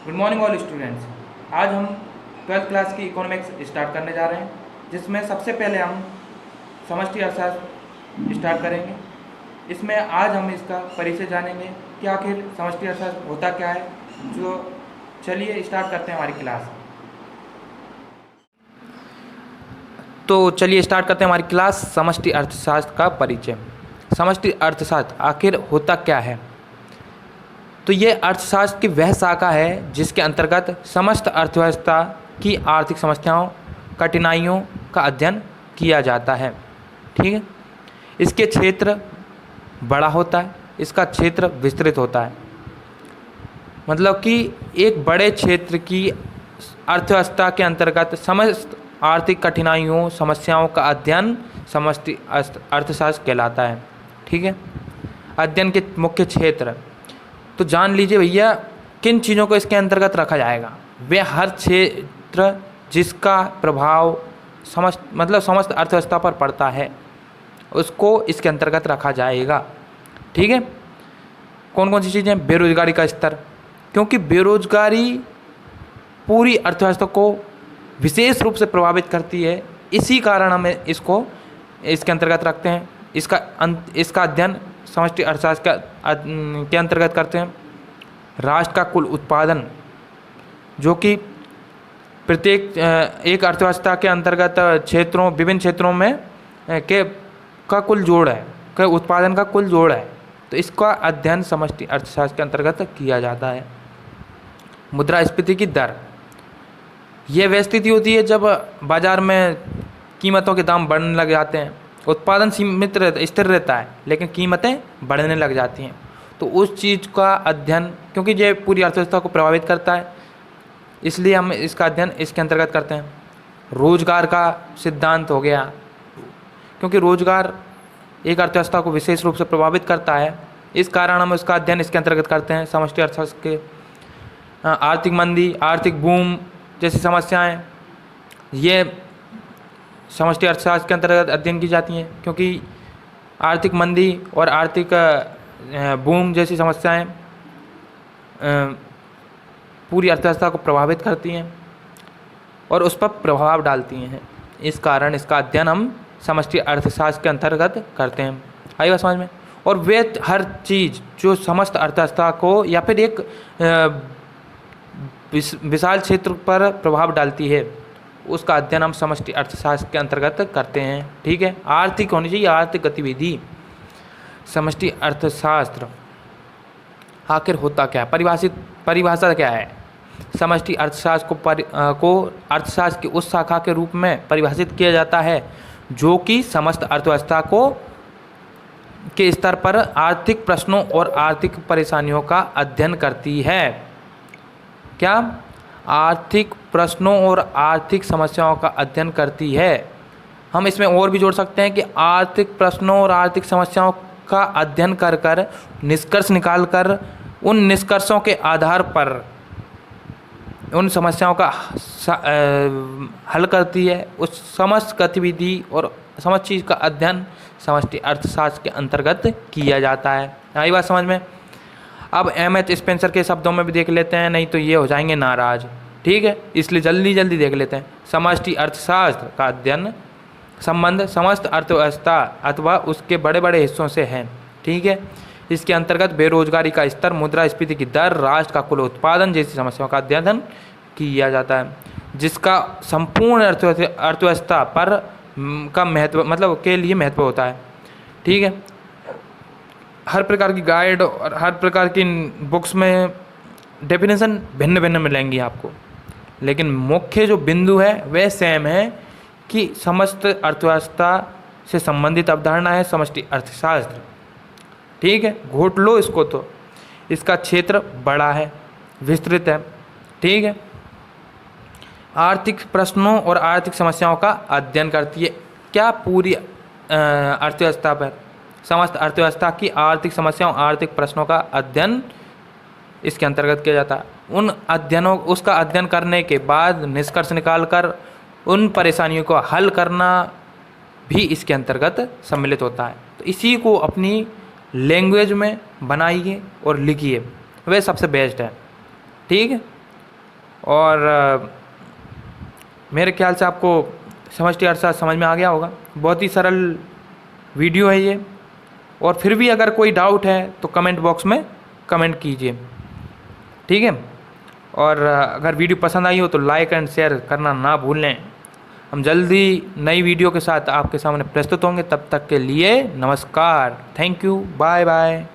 Good morning all students. आज हम 12th class की इकोनॉमिक्स स्टार्ट करने जा रहे हैं, जिसमें सबसे पहले हम समष्टि अर्थशास्त्र स्टार्ट करेंगे। इसमें आज हम इसका परिचय जानेंगे कि आखिर समष्टि अर्थशास्त्र होता क्या है। चलिए स्टार्ट करते हैं हमारी क्लास। तो चलिए स्टार्ट करते हैं हमारी क्लास। समष्टि अर्थशास्त्र का परिचय। समष्टि अर्थशास्त्र आखिर होता क्या है? तो ये अर्थशास्त्र की वह शाखा है जिसके अंतर्गत समस्त अर्थव्यवस्था की आर्थिक समस्याओं, कठिनाइयों का अध्ययन किया जाता है। ठीक है, इसके क्षेत्र बड़ा होता है, इसका क्षेत्र विस्तृत होता है। मतलब कि एक बड़े क्षेत्र की अर्थव्यवस्था के अंतर्गत समस्त आर्थिक कठिनाइयों, समस्याओं का अध्ययन समष्टि अर्थशास्त्र कहलाता है। ठीक है, अध्ययन के मुख्य क्षेत्र तो जान लीजिए भैया, किन चीज़ों को इसके अंतर्गत रखा जाएगा। वे हर क्षेत्र जिसका प्रभाव समस्त अर्थव्यवस्था पर पड़ता है, उसको इसके अंतर्गत रखा जाएगा। ठीक है, कौन कौन सी चीज़ें? बेरोजगारी का स्तर, क्योंकि बेरोजगारी पूरी अर्थव्यवस्था को विशेष रूप से प्रभावित करती है, इसी कारण हम इसको इसके अंतर्गत रखते हैं। इसका अध्ययन समष्टि अर्थशास्त्र के अंतर्गत करते हैं। राष्ट्र का कुल उत्पादन, जो कि प्रत्येक एक अर्थव्यवस्था के अंतर्गत विभिन्न क्षेत्रों में का कुल जोड़ है, के उत्पादन का कुल जोड़ है, तो इसका अध्ययन समष्टि अर्थशास्त्र के अंतर्गत किया जाता है। मुद्रास्फीति की दर, यह वह स्थिति होती है जब बाजार में कीमतों के दाम बढ़ने लग जाते हैं। उत्पादन सीमित स्थिर रहता है, लेकिन कीमतें बढ़ने लग जाती हैं। तो उस चीज़ का अध्ययन, क्योंकि ये पूरी अर्थव्यवस्था को प्रभावित करता है, इसलिए हम इसका अध्ययन इसके अंतर्गत करते हैं। रोजगार का सिद्धांत हो गया, क्योंकि रोजगार एक अर्थव्यवस्था को विशेष रूप से प्रभावित करता है, इस कारण हम इसका अध्ययन इसके अंतर्गत करते हैं समष्टि अर्थशास्त्र के। आर्थिक मंदी, आर्थिक बूम जैसी समस्याएं, ये समष्टि अर्थशास्त्र के अंतर्गत अध्ययन की जाती हैं, क्योंकि आर्थिक मंदी और आर्थिक बूम जैसी समस्याएं पूरी अर्थव्यवस्था को प्रभावित करती हैं और उस पर प्रभाव डालती हैं। इस कारण इसका अध्ययन हम समष्टि अर्थशास्त्र के अंतर्गत करते हैं। आई बात समझ में? और वे हर चीज़ जो समस्त अर्थव्यवस्था को या फिर एक विशाल क्षेत्र पर प्रभाव डालती है, उसका अध्ययन हम समष्टि अर्थशास्त्र के अंतर्गत करते हैं। ठीक है, आर्थिक होनी चाहिए, आर्थिक गतिविधि। समष्टि अर्थशास्त्र आखिर होता क्या है? परिभाषा क्या है? समष्टि अर्थशास्त्र को अर्थशास्त्र की उस शाखा के रूप में परिभाषित किया जाता है जो कि समस्त अर्थव्यवस्था के स्तर पर आर्थिक प्रश्नों और आर्थिक परेशानियों का अध्ययन करती है। क्या? आर्थिक प्रश्नों और आर्थिक समस्याओं का अध्ययन करती है। हम इसमें और भी जोड़ सकते हैं कि आर्थिक प्रश्नों और आर्थिक समस्याओं का अध्ययन कर निष्कर्ष निकालकर उन निष्कर्षों के आधार पर उन समस्याओं का हल करती है। उस समस्त गतिविधि और समस्त चीज़ का अध्ययन समष्टि अर्थशास्त्र के अंतर्गत किया जाता है। आई बात समझ में? अब M.H. स्पेंसर के शब्दों में भी देख लेते हैं, नहीं तो ये हो जाएंगे नाराज। ठीक है, इसलिए जल्दी देख लेते हैं। समष्टि अर्थशास्त्र का अध्ययन संबंध समस्त अर्थव्यवस्था अथवा उसके बड़े बड़े हिस्सों से है। ठीक है, इसके अंतर्गत बेरोजगारी का स्तर, मुद्रास्फीति की दर, राष्ट्र का कुल उत्पादन जैसी समस्याओं का अध्ययन किया जाता है, जिसका संपूर्ण अर्थव्यवस्था पर का महत्व के लिए महत्व होता है। ठीक है, हर प्रकार की गाइड और हर प्रकार की बुक्स में डेफिनेशन भिन्न भिन्न मिलेंगी आपको, लेकिन मुख्य जो बिंदु है वह सेम है कि समस्त अर्थव्यवस्था से संबंधित अवधारणा है समष्टि अर्थशास्त्र। ठीक है, घोट लो इसको। तो इसका क्षेत्र बड़ा है, विस्तृत है। ठीक है, आर्थिक प्रश्नों और आर्थिक समस्याओं का अध्ययन करती है। क्या? पूरी अर्थव्यवस्था पर, समस्त अर्थव्यवस्था की आर्थिक समस्याओं, आर्थिक प्रश्नों का अध्ययन इसके अंतर्गत किया जाता है। उसका अध्ययन करने के बाद निष्कर्ष निकालकर उन परेशानियों को हल करना भी इसके अंतर्गत सम्मिलित होता है। तो इसी को अपनी लैंग्वेज में बनाइए और लिखिए, वह सबसे बेस्ट है। ठीक है, और मेरे ख्याल से आपको समष्टि अर्थशास्त्र समझ में आ गया होगा। बहुत ही सरल वीडियो है ये। और फिर भी अगर कोई डाउट है तो कमेंट बॉक्स में कमेंट कीजिए, ठीक है। और अगर वीडियो पसंद आई हो तो लाइक एंड शेयर करना ना भूलें। हम जल्दी नई वीडियो के साथ आपके सामने प्रस्तुत होंगे। तब तक के लिए नमस्कार, थैंक यू, बाय बाय।